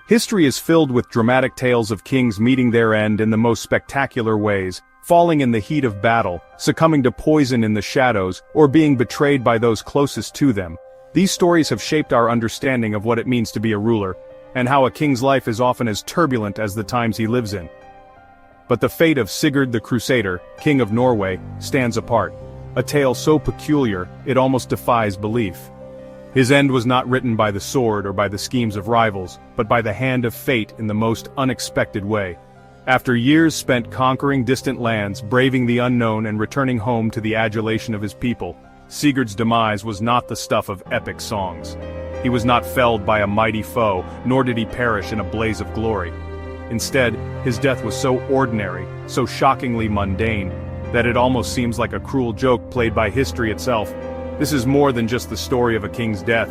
History is filled with dramatic tales of kings meeting their end in the most spectacular ways, falling in the heat of battle, succumbing to poison in the shadows, or being betrayed by those closest to them. These stories have shaped our understanding of what it means to be a ruler, and how a king's life is often as turbulent as the times he lives in. But the fate of Sigurd the Crusader, King of Norway, stands apart. A tale so peculiar, it almost defies belief. His end was not written by the sword or by the schemes of rivals, but by the hand of fate in the most unexpected way. After years spent conquering distant lands, braving the unknown and returning home to the adulation of his people, Sigurd's demise was not the stuff of epic songs. He was not felled by a mighty foe, nor did he perish in a blaze of glory. Instead, his death was so ordinary, so shockingly mundane, that it almost seems like a cruel joke played by history itself. This is more than just the story of a king's death.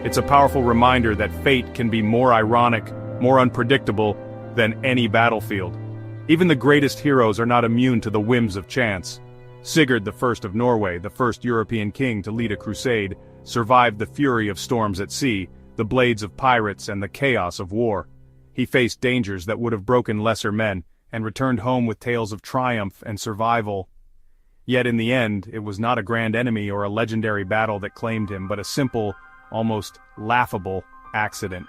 It's a powerful reminder that fate can be more ironic, more unpredictable, than any battlefield. Even the greatest heroes are not immune to the whims of chance. Sigurd I of Norway, the first European king to lead a crusade, survived the fury of storms at sea, the blades of pirates and the chaos of war. He faced dangers that would have broken lesser men, and returned home with tales of triumph and survival. Yet in the end, it was not a grand enemy or a legendary battle that claimed him, but a simple, almost laughable, accident.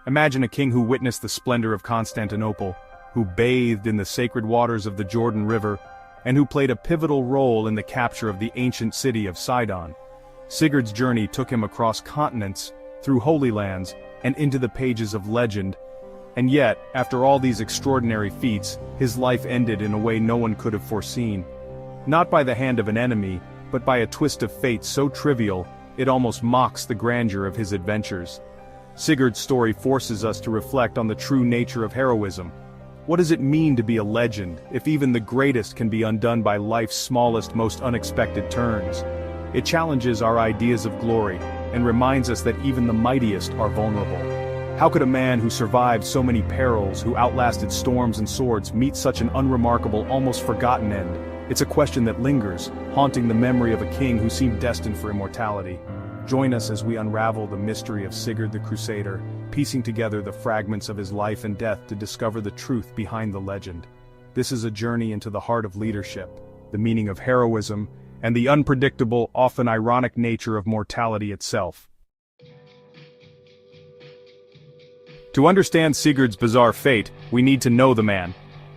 Imagine a king who witnessed the splendor of Constantinople, who bathed in the sacred waters of the Jordan River, and who played a pivotal role in the capture of the ancient city of Sidon. Sigurd's journey took him across continents, through holy lands, and into the pages of legend. And yet, after all these extraordinary feats, his life ended in a way no one could have foreseen. Not by the hand of an enemy, but by a twist of fate so trivial, it almost mocks the grandeur of his adventures. Sigurd's story forces us to reflect on the true nature of heroism. What does it mean to be a legend, if even the greatest can be undone by life's smallest, most unexpected turns? It challenges our ideas of glory, and reminds us that even the mightiest are vulnerable. How could a man who survived so many perils, who outlasted storms and swords, meet such an unremarkable, almost forgotten end? It's a question that lingers, haunting the memory of a king who seemed destined for immortality. Join us as we unravel the mystery of Sigurd the Crusader, piecing together the fragments of his life and death to discover the truth behind the legend. This is a journey into the heart of leadership, the meaning of heroism, and the unpredictable, often ironic nature of mortality itself. To understand Sigurd's bizarre fate, we need to know the man.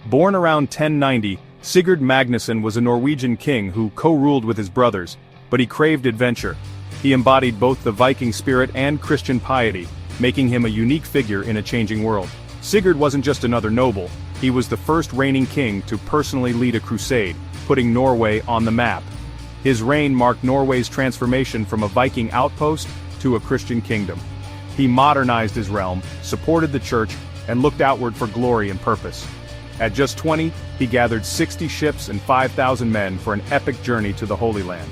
Born around 1090, Sigurd Magnusson was a Norwegian king who co-ruled with his brothers, but he craved adventure. He embodied both the Viking spirit and Christian piety, making him a unique figure in a changing world. Sigurd wasn't just another noble, he was the first reigning king to personally lead a crusade, putting Norway on the map. His reign marked Norway's transformation from a Viking outpost to a Christian kingdom. He modernized his realm, supported the church, and looked outward for glory and purpose. At just 20, he gathered 60 ships and 5,000 men for an epic journey to the Holy Land.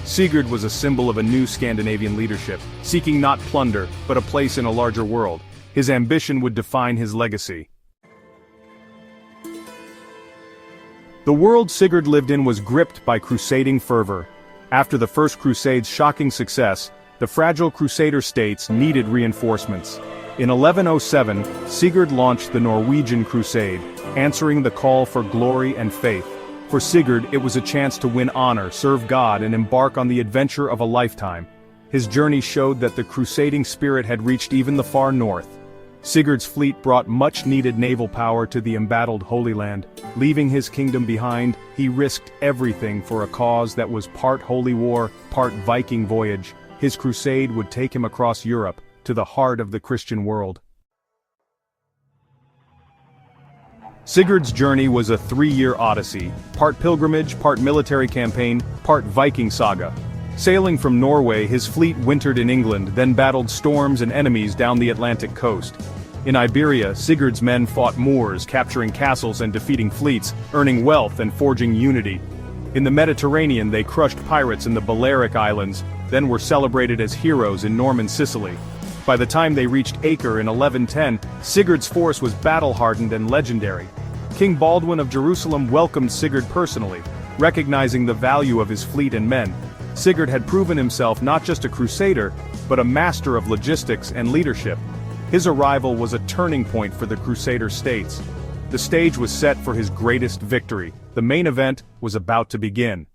Sigurd was a symbol of a new Scandinavian leadership, seeking not plunder, but a place in a larger world. His ambition would define his legacy. The world Sigurd lived in was gripped by crusading fervor. After the First Crusade's shocking success, the fragile Crusader states needed reinforcements. In 1107, Sigurd launched the Norwegian Crusade, answering the call for glory and faith. For Sigurd, it was a chance to win honor, serve God, and embark on the adventure of a lifetime. His journey showed that the crusading spirit had reached even the far north. Sigurd's fleet brought much-needed naval power to the embattled Holy Land. Leaving his kingdom behind, he risked everything for a cause that was part holy war, part Viking voyage. His crusade would take him across Europe, to the heart of the Christian world. Sigurd's journey was a 3-year odyssey, part pilgrimage, part military campaign, part Viking saga. Sailing from Norway, his fleet wintered in England, then battled storms and enemies down the Atlantic coast. In Iberia, Sigurd's men fought Moors, capturing castles and defeating fleets, earning wealth and forging unity. In the Mediterranean, they crushed pirates in the Balearic Islands, then were celebrated as heroes in Norman Sicily. By the time they reached Acre in 1110, Sigurd's force was battle-hardened and legendary. King Baldwin of Jerusalem welcomed Sigurd personally, recognizing the value of his fleet and men. Sigurd had proven himself not just a crusader, but a master of logistics and leadership. His arrival was a turning point for the Crusader states. The stage was set for his greatest victory. The main event was about to begin.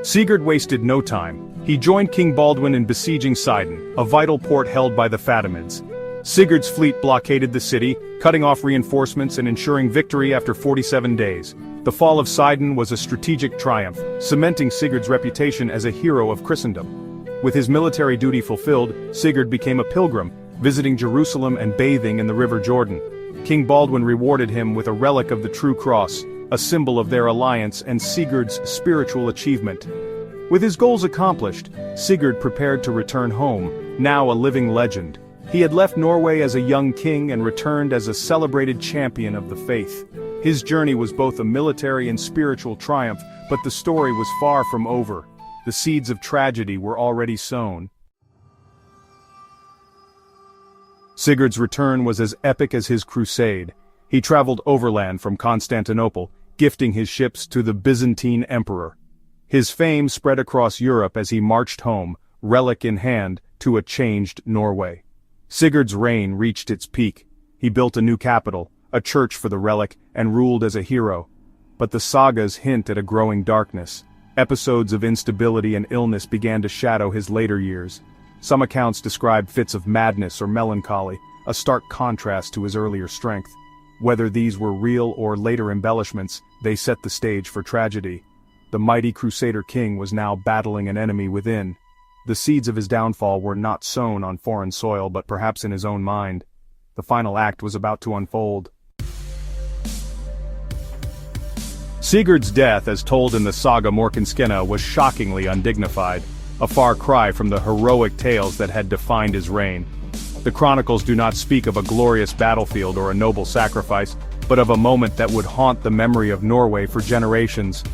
Sigurd wasted no time. He joined King Baldwin in besieging Sidon, a vital port held by the Fatimids. Sigurd's fleet blockaded the city, cutting off reinforcements and ensuring victory after 47 days. The fall of Sidon was a strategic triumph, cementing Sigurd's reputation as a hero of Christendom. With his military duty fulfilled, Sigurd became a pilgrim, visiting Jerusalem and bathing in the River Jordan. King Baldwin rewarded him with a relic of the true cross, a symbol of their alliance and Sigurd's spiritual achievement. With his goals accomplished, Sigurd prepared to return home, now a living legend. He had left Norway as a young king and returned as a celebrated champion of the faith. His journey was both a military and spiritual triumph, but the story was far from over. The seeds of tragedy were already sown. Sigurd's return was as epic as his crusade. He traveled overland from Constantinople, gifting his ships to the Byzantine emperor. His fame spread across Europe as he marched home, relic in hand, to a changed Norway. Sigurd's reign reached its peak. He built a new capital, a church for the relic, and ruled as a hero. But the sagas hint at a growing darkness. Episodes of instability and illness began to shadow his later years. Some accounts describe fits of madness or melancholy, a stark contrast to his earlier strength. Whether these were real or later embellishments, they set the stage for tragedy. The mighty Crusader king was now battling an enemy within. The seeds of his downfall were not sown on foreign soil but perhaps in his own mind. The final act was about to unfold. Sigurd's death, as told in the saga Morkinskinna, was shockingly undignified, a far cry from the heroic tales that had defined his reign. The chronicles do not speak of a glorious battlefield or a noble sacrifice, but of a moment that would haunt the memory of Norway for generations.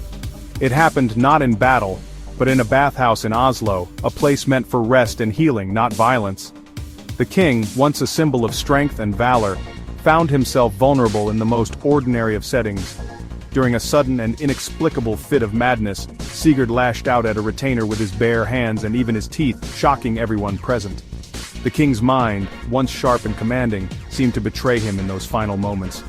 It happened not in battle, but in a bathhouse in Oslo, a place meant for rest and healing, not violence. The king, once a symbol of strength and valor, found himself vulnerable in the most ordinary of settings. During a sudden and inexplicable fit of madness, Sigurd lashed out at a retainer with his bare hands and even his teeth, shocking everyone present. The king's mind, once sharp and commanding, seemed to betray him in those final moments.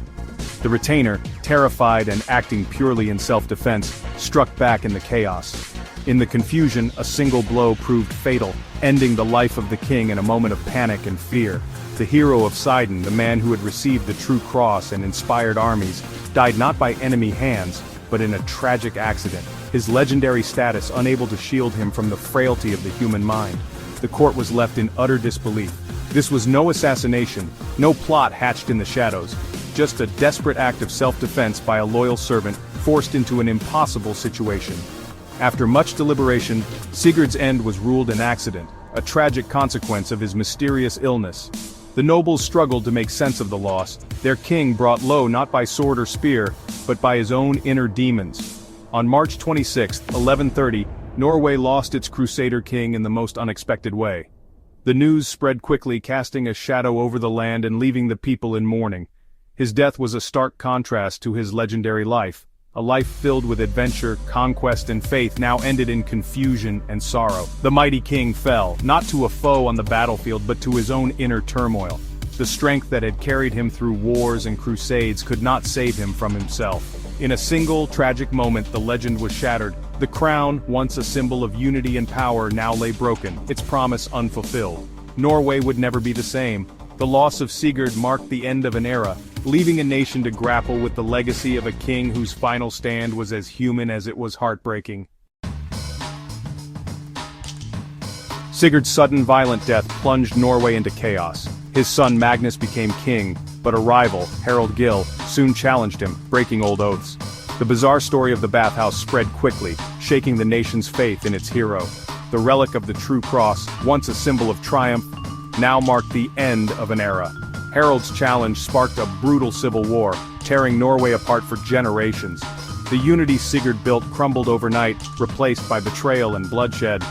The retainer, terrified and acting purely in self-defense, struck back in the chaos. In the confusion, a single blow proved fatal, ending the life of the king in a moment of panic and fear. The hero of Sidon, the man who had received the true cross and inspired armies, died not by enemy hands, but in a tragic accident, his legendary status unable to shield him from the frailty of the human mind. The court was left in utter disbelief. This was no assassination, no plot hatched in the shadows, just a desperate act of self-defense by a loyal servant forced into an impossible situation. After much deliberation, Sigurd's end was ruled an accident, a tragic consequence of his mysterious illness. The nobles struggled to make sense of the loss, their king brought low not by sword or spear, but by his own inner demons. On March 26, 1130, Norway lost its Crusader king in the most unexpected way. The news spread quickly, casting a shadow over the land and leaving the people in mourning. His death was a stark contrast to his legendary life. A life filled with adventure, conquest and faith now ended in confusion and sorrow. The mighty king fell, not to a foe on the battlefield but to his own inner turmoil. The strength that had carried him through wars and crusades could not save him from himself. In a single, tragic moment the legend was shattered. The crown, once a symbol of unity and power, now lay broken, its promise unfulfilled. Norway would never be the same. The loss of Sigurd marked the end of an era, leaving a nation to grapple with the legacy of a king whose final stand was as human as it was heartbreaking. Sigurd's sudden violent death plunged Norway into chaos. His son Magnus became king, but a rival, Harald Gill, soon challenged him, breaking old oaths. The bizarre story of the bathhouse spread quickly, shaking the nation's faith in its hero. The relic of the true cross, once a symbol of triumph, now marked the end of an era. Harald's challenge sparked a brutal civil war, tearing Norway apart for generations. The unity Sigurd built crumbled overnight, replaced by betrayal and bloodshed.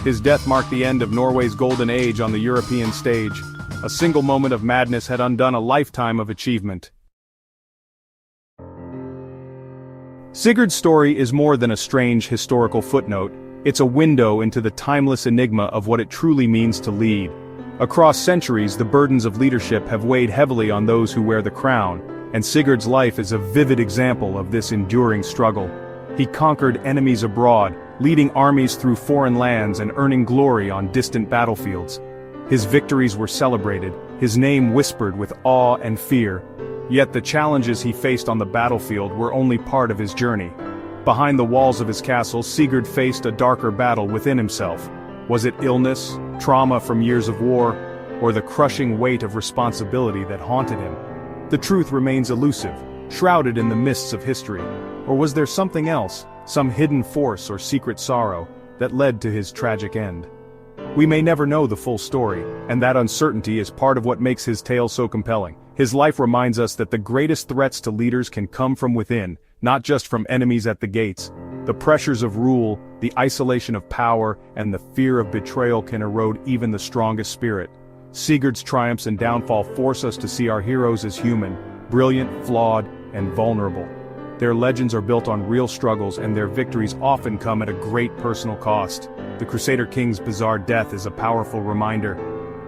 His death marked the end of Norway's golden age on the European stage. A single moment of madness had undone a lifetime of achievement. Sigurd's story is more than a strange historical footnote. It's a window into the timeless enigma of what it truly means to lead. Across centuries, the burdens of leadership have weighed heavily on those who wear the crown, and Sigurd's life is a vivid example of this enduring struggle. He conquered enemies abroad, leading armies through foreign lands and earning glory on distant battlefields. His victories were celebrated, his name whispered with awe and fear. Yet the challenges he faced on the battlefield were only part of his journey. Behind the walls of his castle, Sigurd faced a darker battle within himself. Was it illness, trauma from years of war, or the crushing weight of responsibility that haunted him? The truth remains elusive, shrouded in the mists of history. Or was there something else, some hidden force or secret sorrow, that led to his tragic end? We may never know the full story, and that uncertainty is part of what makes his tale so compelling. His life reminds us that the greatest threats to leaders can come from within, not just from enemies at the gates. The pressures of rule, the isolation of power, and the fear of betrayal can erode even the strongest spirit. Sigurd's triumphs and downfall force us to see our heroes as human, brilliant, flawed, and vulnerable. Their legends are built on real struggles, and their victories often come at a great personal cost. The Crusader King's bizarre death is a powerful reminder.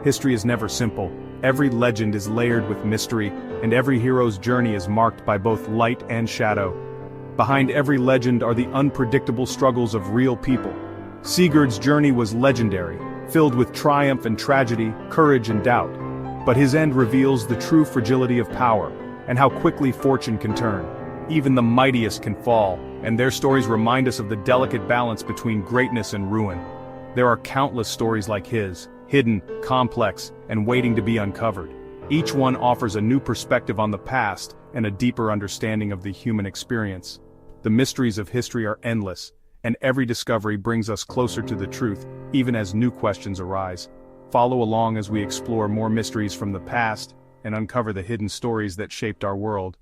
History is never simple. Every legend is layered with mystery, and every hero's journey is marked by both light and shadow. Behind every legend are the unpredictable struggles of real people. Sigurd's journey was legendary, filled with triumph and tragedy, courage and doubt. But his end reveals the true fragility of power, and how quickly fortune can turn. Even the mightiest can fall, and their stories remind us of the delicate balance between greatness and ruin. There are countless stories like his, hidden, complex, and waiting to be uncovered. Each one offers a new perspective on the past and a deeper understanding of the human experience. The mysteries of history are endless, and every discovery brings us closer to the truth, even as new questions arise. Follow along as we explore more mysteries from the past and uncover the hidden stories that shaped our world.